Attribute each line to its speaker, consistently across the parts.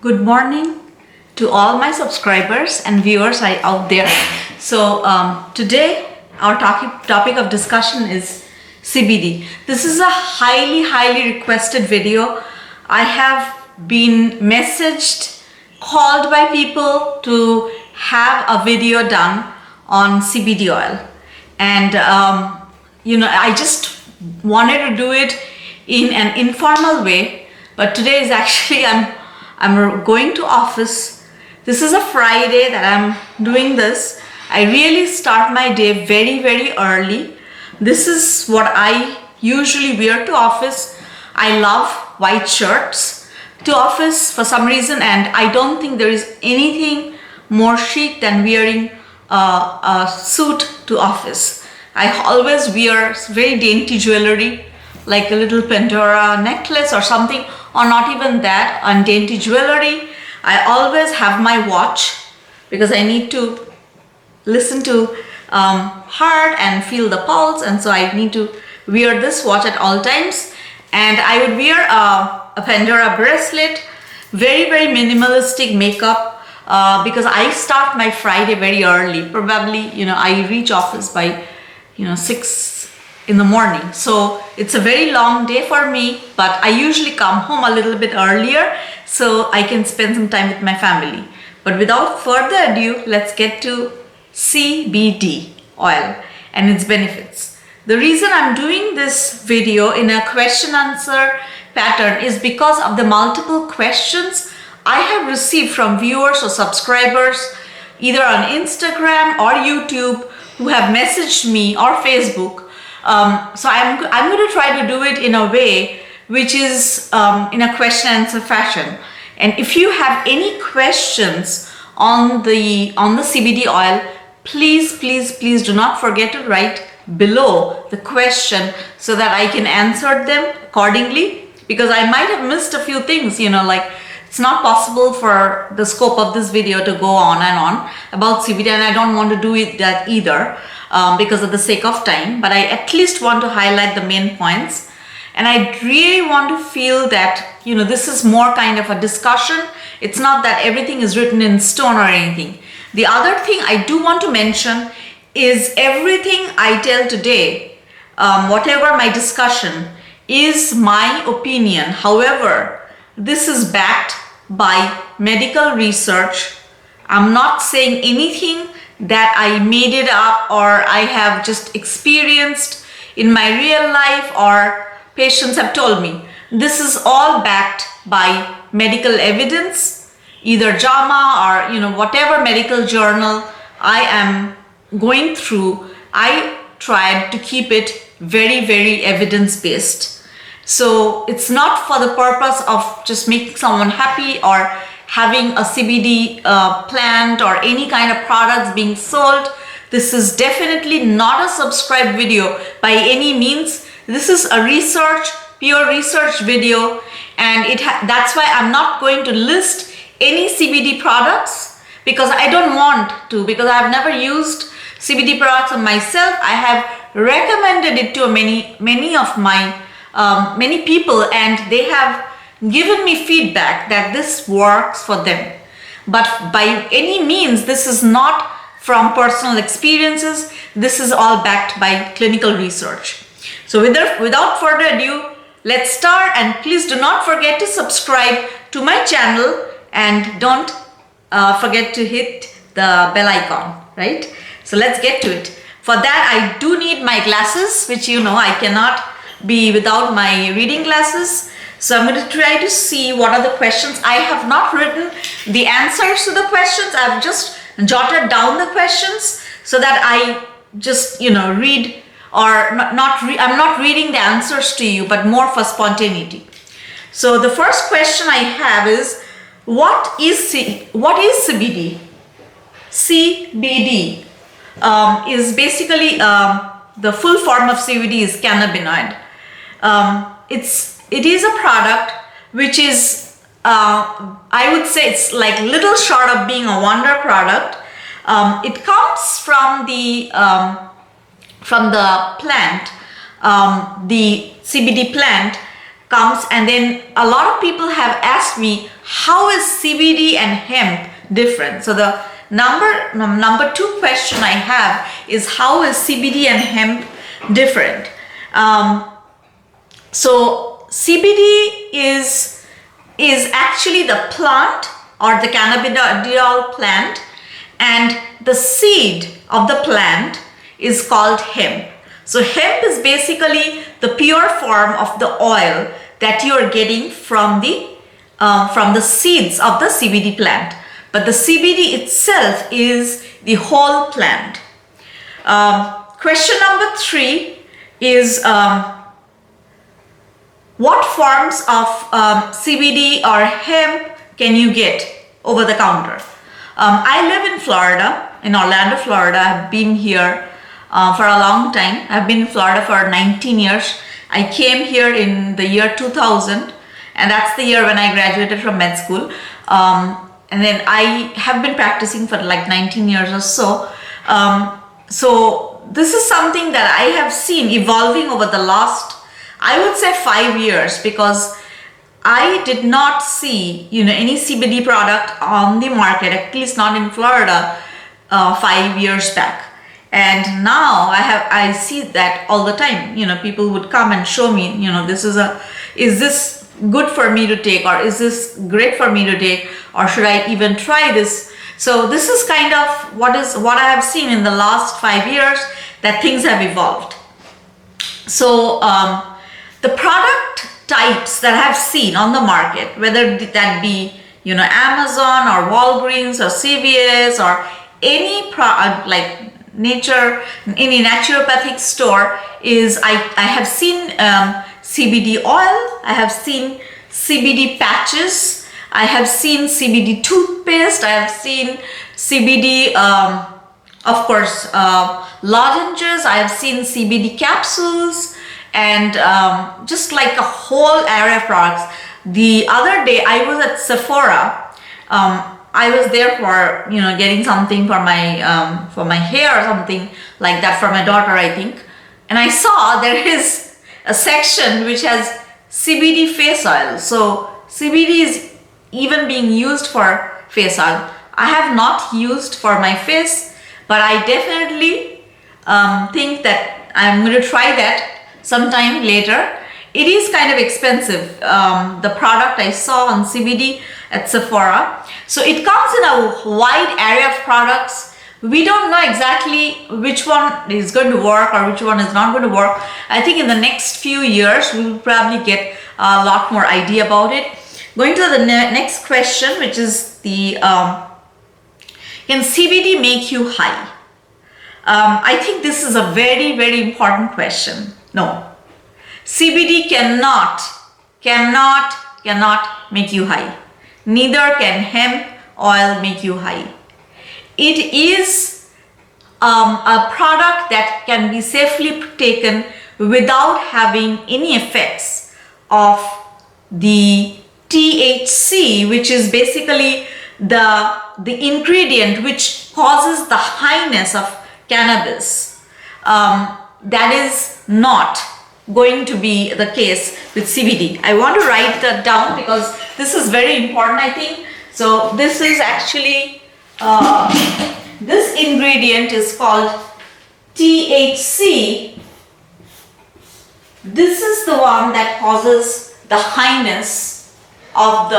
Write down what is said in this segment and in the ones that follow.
Speaker 1: Good morning to all my subscribers and viewers out there. So today our topic of discussion is CBD. This is a highly requested video. I have been messaged, called by people to have a video done on CBD oil, and I just wanted to do it in an informal way. But today is actually I'm going to office. This is a Friday that I'm doing this. I really start my day very early. This is what I usually wear to office. I love white shirts to office for some reason, and I don't think there is anything more chic than wearing a suit to office. I always wear very dainty jewelry, like a little Pandora necklace or something, or not even that, on dainty jewelry. I always have my watch because I need to listen to heart and feel the pulse, and so I need to wear this watch at all times. And I would wear a Pandora bracelet, very minimalistic makeup, because I start my Friday very early. Probably, I reach office by 6 in the morning, so it's a very long day for me, but I usually come home a little bit earlier so I can spend some time with my family. But without further ado, let's get to CBD oil and its benefits. The reason I'm doing this video in a question answer pattern is because of the multiple questions I have received from viewers or subscribers either on Instagram or YouTube who have messaged me, or Facebook. So I'm going to try to do it in a way which is in a question answer fashion. And if you have any questions on the CBD oil, please do not forget to write below the question so that I can answer them accordingly, because I might have missed a few things, like it's not possible for the scope of this video to go on and on about CBD, and I don't want to do that either. Because of the sake of time, but I at least want to highlight the main points, and I really want to feel that this is more kind of a discussion. It's not that everything is written in stone or anything. The other thing I do want to mention is everything I tell today, whatever my discussion, is my opinion. However, this is backed by medical research. I'm not saying anything that I made it up or I have just experienced in my real life or patients have told me. This is all backed by medical evidence, either JAMA or whatever medical journal I am going through. I tried to keep it very evidence-based. So it's not for the purpose of just making someone happy or having a CBD plant or any kind of products being sold. This is definitely not a subscribed video by any means. This is a pure research video, and that's why I'm not going to list any CBD products, because I don't want to, because I've never used CBD products on myself. I have recommended it to many of my many people, and they have given me feedback that this works for them. But by any means, this is not from personal experiences. This is all backed by clinical research. So without further ado, let's start, and please do not forget to subscribe to my channel, and don't forget to hit the bell icon, right? So let's get to it. For that, I do need my glasses, which I cannot be without my reading glasses. So I'm going to try to see what are the questions. I have not written the answers to the questions. I've just jotted down the questions so that I just read, or I'm not reading the answers to you, but more for spontaneity. So the first question I have is, what is CBD? CBD is basically the full form of CBD is cannabinoid. It is a product which is, I would say it's like little short of being a wonder product. It comes from the plant, the CBD plant comes, and then a lot of people have asked me, how is CBD and hemp different? So the number two question I have is, how is CBD and hemp different? So CBD is actually the plant, or the cannabidiol plant, and the seed of the plant is called hemp. So hemp is basically the pure form of the oil that you are getting from the seeds of the CBD plant. But the CBD itself is the whole plant. Question number 3 is, what forms of CBD or hemp can you get over the counter? I live in Florida, in Orlando, Florida. I've been here for a long time. I've been in Florida for 19 years. I came here in the year 2000, and that's the year when I graduated from med school. And then I have been practicing for like 19 years or so. So this is something that I have seen evolving over the last, I would say, 5 years, because I did not see, any CBD product on the market, at least not in Florida, 5 years back. And now I see that all the time. People would come and show me, is this good for me to take, or is this great for me to take, or should I even try this? So this is kind of what I have seen in the last 5 years, that things have evolved. So the product types that I have seen on the market, whether that be Amazon or Walgreens or CVS or any product like any naturopathic store, is I have seen CBD oil, I have seen CBD patches, I have seen CBD toothpaste, I have seen CBD of course lozenges, I have seen CBD capsules, and just like a whole array of products. The other day I was at Sephora. I was there for getting something for my hair or something like that for my daughter, I think, and I saw there is a section which has CBD face oil. So CBD is even being used for face oil. I have not used for my face, but I definitely think that I'm going to try that sometime later. It is kind of expensive, the product I saw on CBD at Sephora. So it comes in a wide array of products. We don't know exactly which one is going to work or which one is not going to work. I think in the next few years we will probably get a lot more idea about it. Going to the next question, which is the can CBD make you high? I think this is a very, very important question. No, CBD cannot make you high. Neither can hemp oil make you high. It is a product that can be safely taken without having any effects of the THC, which is basically the ingredient which causes the highness of cannabis. That is not going to be the case with CBD. I want to write that down because this is very important, I think. So this is actually, this ingredient is called THC. This is the one that causes the highness of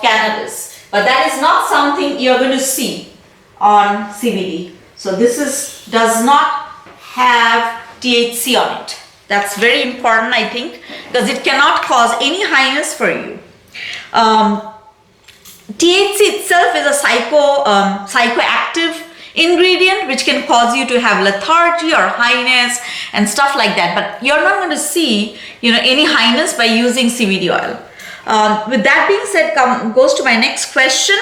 Speaker 1: cannabis, but that is not something you're going to see on CBD. So this does not have THC on it. That's very important, I think, because it cannot cause any highness for you. THC itself is a psychoactive ingredient which can cause you to have lethargy or highness and stuff like that. But you're not going to see, any highness by using CBD oil. With that being said, goes to my next question.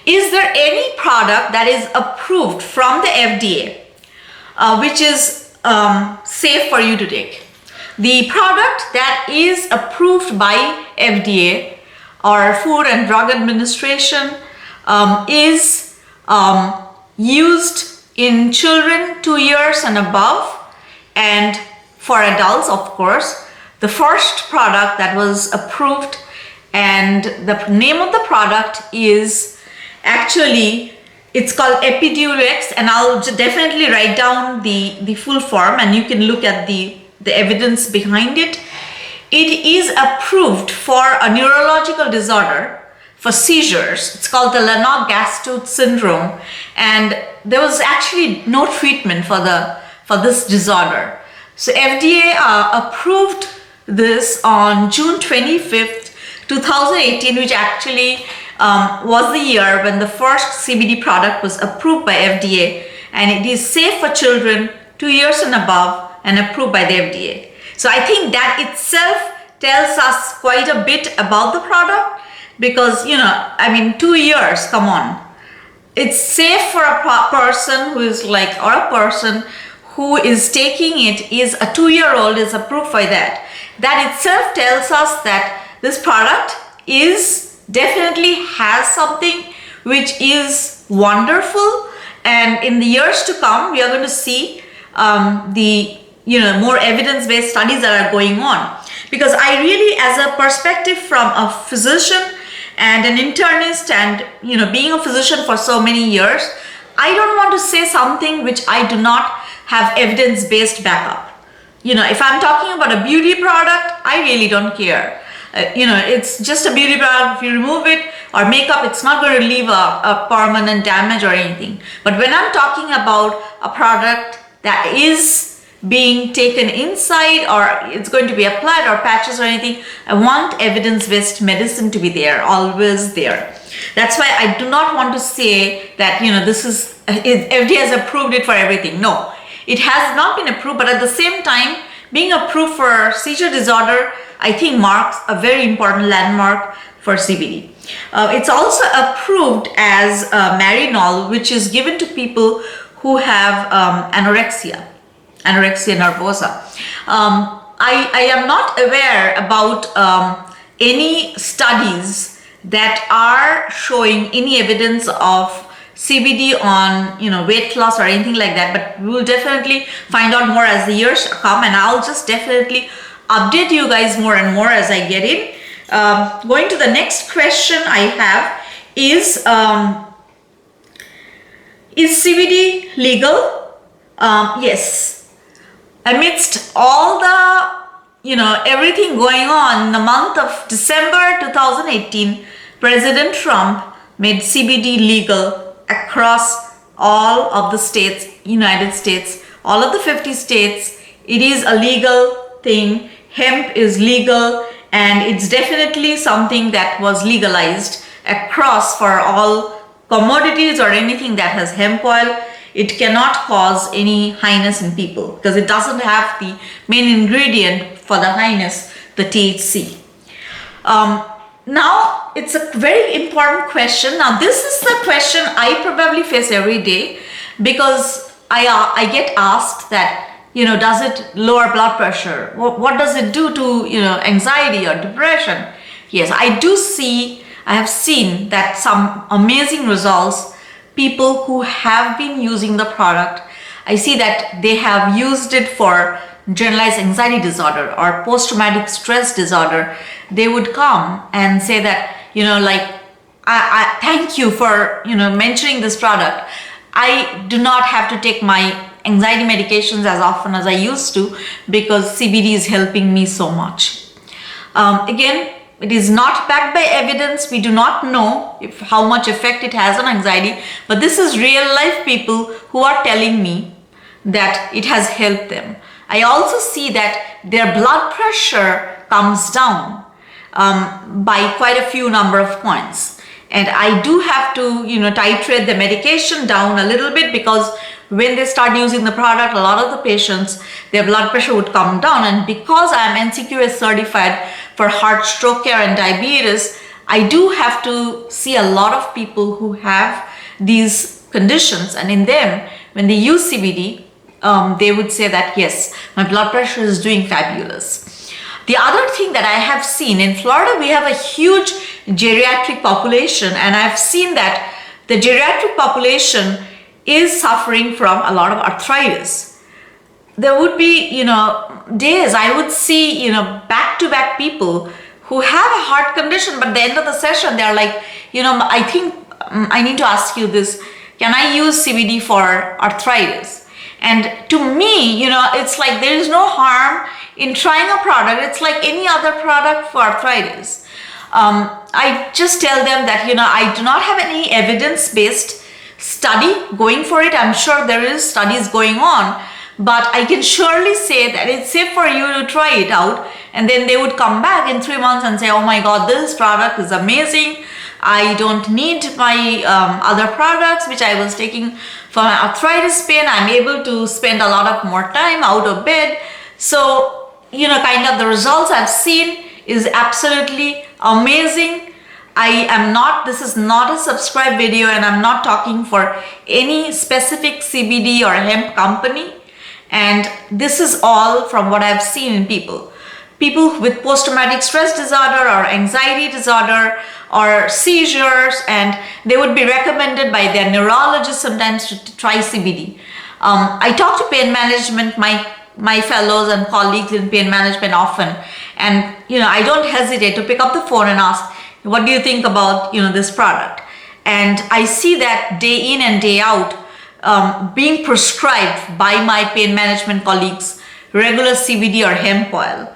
Speaker 1: Is there any product that is approved from the FDA which is safe for you to take? The product that is approved by FDA or Food and Drug Administration is used in children 2 years and above, and for adults, of course. the first product that was approved, and the name of the product is actually, it's called Epidiolex, and I'll definitely write down the full form and you can look at the evidence behind it. It is approved for a neurological disorder for seizures. It's called the Lennox-Gastaut syndrome, and there was actually no treatment for this disorder. So FDA approved this on June 25th, 2018, which actually was the year when the first CBD product was approved by FDA, and it is safe for children 2 years and above and approved by the FDA. So I think that itself tells us quite a bit about the product, because, you know, I mean, 2 years, come on. It's safe for a person who is like, or a person who is taking it, is a 2-year-old, is approved for that. That itself tells us that this product is definitely has something which is wonderful, and in the years to come we are going to see the more evidence-based studies that are going on. Because I really, as a perspective from a physician and an internist, and being a physician for so many years, I don't want to say something which I do not have evidence-based backup. If I'm talking about a beauty product, I really don't care. It's just a beauty product. If you remove it, or makeup, it's not going to leave a permanent damage or anything. But when I'm talking about a product that is being taken inside, or it's going to be applied, or patches or anything, I want evidence-based medicine to be there, always there. That's why I do not want to say that this is, FDA has approved it for everything. No, it has not been approved, but at the same time, being approved for seizure disorder, I think marks a very important landmark for CBD. It's also approved as Marinol, which is given to people who have anorexia nervosa. I am not aware about any studies that are showing any evidence of CBD on weight loss or anything like that, but we will definitely find out more as the years come, and I'll just definitely update you guys more and more as I get in. Going to the next question I have is CBD legal? Yes. Amidst all the everything going on in the month of December 2018, President Trump made CBD legal across all of the states, United States, all of the 50 states. It is a legal thing. Hemp is legal, and it's definitely something that was legalized across for all commodities or anything that has hemp oil. It cannot cause any highness in people because it doesn't have the main ingredient for the highness, the THC. Now, it's a very important question. Now, this is the question I probably face every day, because I get asked that, does it lower blood pressure? What does it do to, anxiety or depression? Yes, I have seen that some amazing results. People who have been using the product, I see that they have used it for generalized anxiety disorder or post-traumatic stress disorder. They would come and say that, I thank you for, mentioning this product. I do not have to take my anxiety medications as often as I used to, because CBD is helping me so much. Again, it is not backed by evidence. We do not know how much effect it has on anxiety, but this is real life people who are telling me that it has helped them. I also see that their blood pressure comes down by quite a few number of points. And I do have to, titrate the medication down a little bit, because when they start using the product, a lot of the patients, their blood pressure would come down. And because I am NCQS certified for heart, stroke care and diabetes, I do have to see a lot of people who have these conditions. And in them, when they use CBD, they would say that, yes, my blood pressure is doing fabulous. The other thing that I have seen in Florida, we have a huge geriatric population, and I've seen that the geriatric population is suffering from a lot of arthritis. there would be, days I would see, back-to-back people who have a heart condition, but at the end of the session, they're like, I think I need to ask you this. Can I use CBD for arthritis? And to me, it's like there is no harm in trying a product. It's like any other product for arthritis. I just tell them that, I do not have any evidence-based study going for it. I'm sure there is studies going on, but I can surely say that it's safe for you to try it out. And then they would come back in 3 months and say, oh my God, this product is amazing. I don't need my other products, which I was taking for my arthritis pain. I'm able to spend a lot of more time out of bed. So, kind of the results I've seen is absolutely amazing. This is not a subscribe video, and I'm not talking for any specific CBD or hemp company. And this is all from what I've seen in people. People with post-traumatic stress disorder or anxiety disorder or seizures, and they would be recommended by their neurologist sometimes to try CBD. I talk to pain management, my fellows and colleagues in pain management often, and I don't hesitate to pick up the phone and ask, what do you think about this product? And I see that day in and day out being prescribed by my pain management colleagues regular CBD or hemp oil,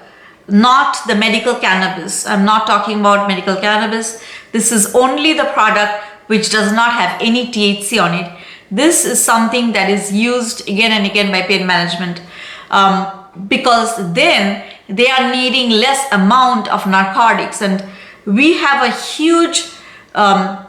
Speaker 1: not the medical cannabis. I'm not talking about medical cannabis. This is only the product which does not have any THC on it. This is something that is used again and again by pain management because then they are needing less amount of narcotics, and we have a huge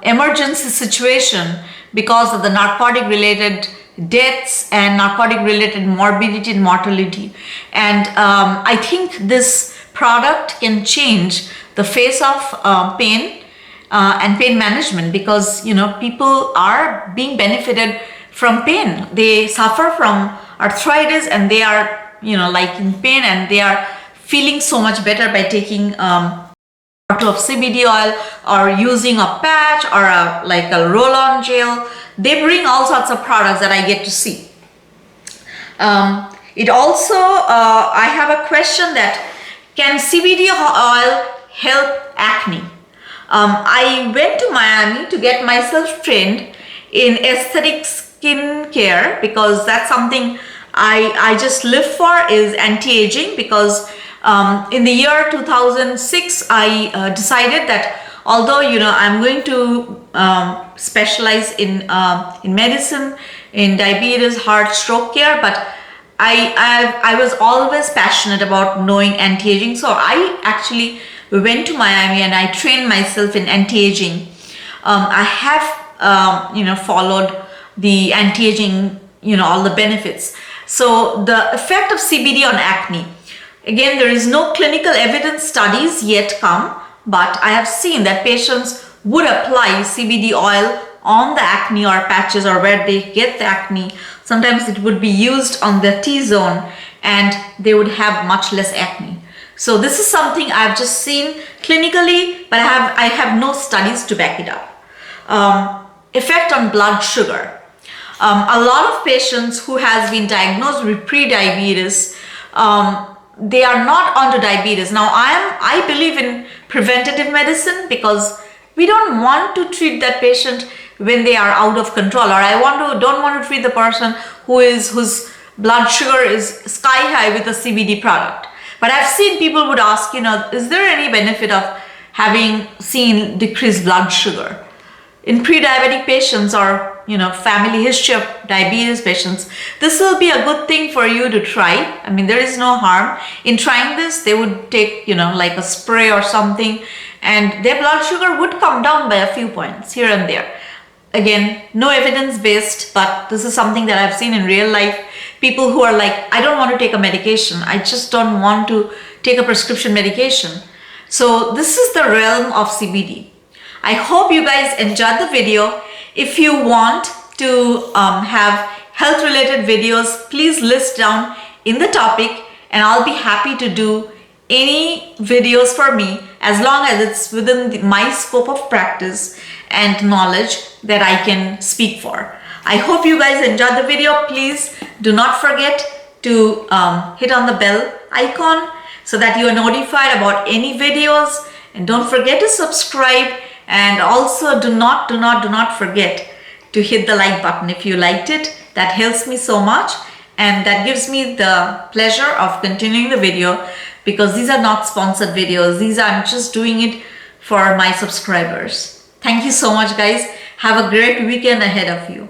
Speaker 1: emergency situation because of the narcotic related deaths and narcotic related morbidity and mortality. And I think this product can change the face of pain and pain management, because people are being benefited from pain. They suffer from arthritis and they are like in pain, and they are feeling so much better by taking of CBD oil or using a patch or a roll-on gel. They bring all sorts of products that I get to see. It also, I have a question that, can CBD oil help acne? I went to Miami to get myself trained in aesthetic skin care, because that's something I just live for, is anti-aging. Because in the year 2006, I decided that although I'm going to specialize in medicine, in diabetes, heart, stroke care, but I was always passionate about knowing anti-aging. So I actually went to Miami and I trained myself in anti-aging. I have followed the anti-aging, all the benefits. So the effect of CBD on acne. Again, there is no clinical evidence studies yet come, but I have seen that patients would apply CBD oil on the acne or patches or where they get the acne. Sometimes it would be used on the T-zone and they would have much less acne. So this is something I've just seen clinically, but I have no studies to back it up. Effect on blood sugar. A lot of patients who has been diagnosed with pre-diabetes, they are not onto diabetes. Now I believe in preventative medicine, because we don't want to treat that patient when they are out of control, or don't want to treat the person whose blood sugar is sky high with a CBD product. But I've seen people would ask, is there any benefit of having seen decreased blood sugar in pre-diabetic patients or family history of diabetes patients? This will be a good thing for you to try. I mean, there is no harm in trying this. They would take like a spray or something, and their blood sugar would come down by a few points here and there. Again, no evidence based, but this is something that I've seen in real life. People who are like, I don't want to take a medication. I just don't want to take a prescription medication. So this is the realm of CBD. I hope you guys enjoyed the video. If you want to have health related videos, please list down in the topic and I'll be happy to do any videos for me, as long as it's within my scope of practice and knowledge that I can speak for. I hope you guys enjoyed the video. Please do not forget to hit on the bell icon so that you are notified about any videos, and don't forget to subscribe, and also do not forget to hit the like button if you liked it. That helps me so much, and that gives me the pleasure of continuing the video, because these are not sponsored videos. I'm just doing it for my subscribers. Thank you so much, guys. Have a great weekend ahead of you.